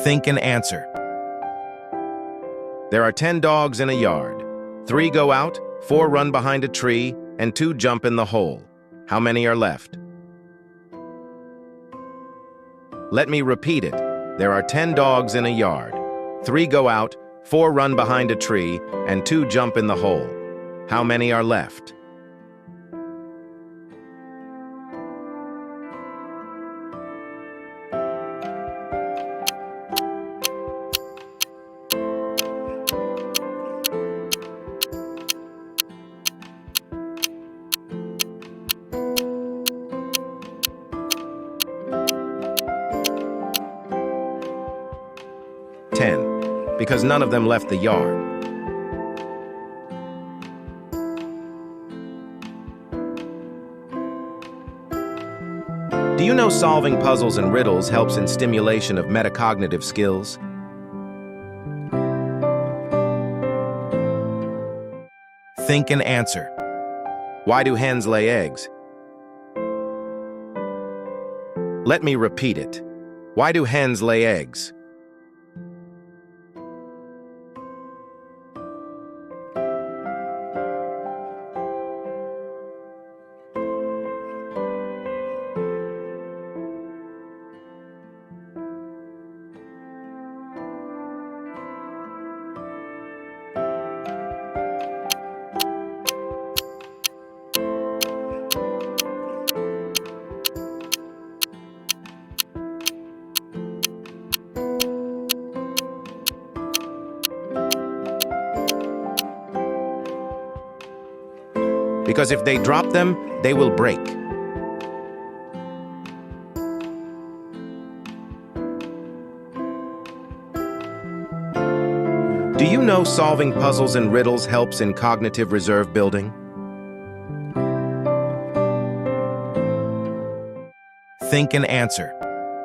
Think and answer. There are 10 dogs in a yard. 3 go out, 4 run behind a tree, and 2 jump in the hole. How many are left? Let me repeat it. There are 10 dogs in a yard. 3 go out, 4 run behind a tree, and 2 jump in the hole. How many are left? Because none of them left the yard. Do you know solving puzzles and riddles helps in stimulation of metacognitive skills? Think and answer. Why do hens lay eggs? Let me repeat it. Why do hens lay eggs? Because if they drop them, they will break. Do you know solving puzzles and riddles helps in cognitive reserve building? Think and answer.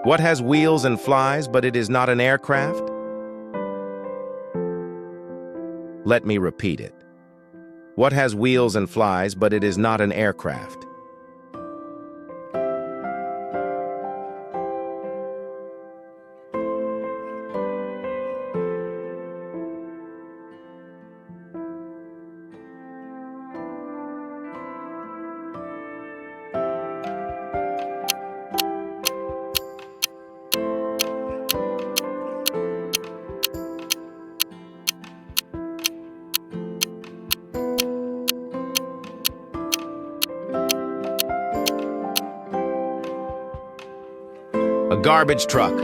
What has wheels and flies, but it is not an aircraft? Let me repeat it. What has wheels and flies, but it is not an aircraft? A garbage truck.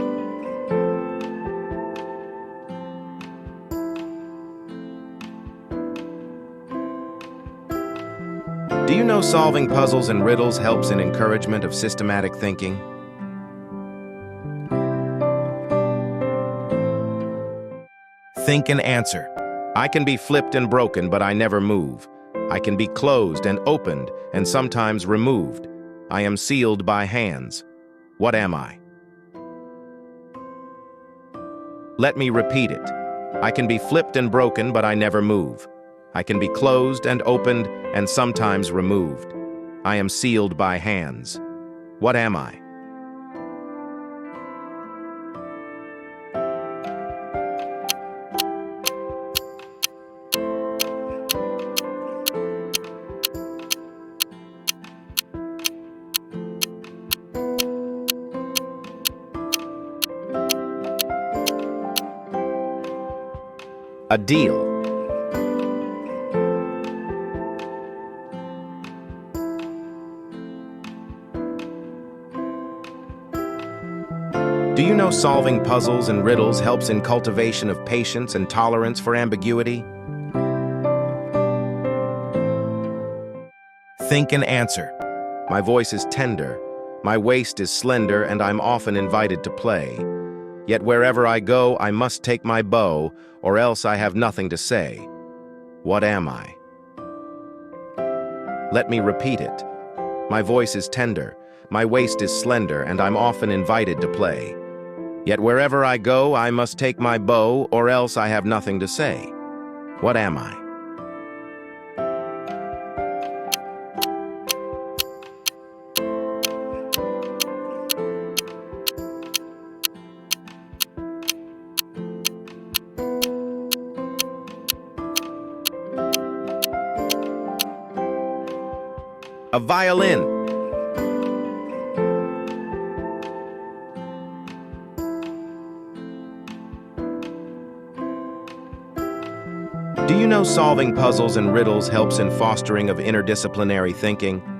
Do you know solving puzzles and riddles helps in encouragement of systematic thinking? Think and answer. I can be flipped and broken, but I never move. I can be closed and opened, and sometimes removed. I am sealed by hands. What am I? Let me repeat it. I can be flipped and broken, but I never move. I can be closed and opened, and sometimes removed. I am sealed by hands. What am I? A deal. Do you know solving puzzles and riddles helps in cultivation of patience and tolerance for ambiguity? Think and answer. My voice is tender, my waist is slender, and I'm often invited to play. Yet wherever I go, I must take my bow, or else I have nothing to say. What am I? Let me repeat it. My voice is tender, my waist is slender, and I'm often invited to play. Yet wherever I go, I must take my bow, or else I have nothing to say. What am I? A violin. Do you know solving puzzles and riddles helps in fostering of interdisciplinary thinking?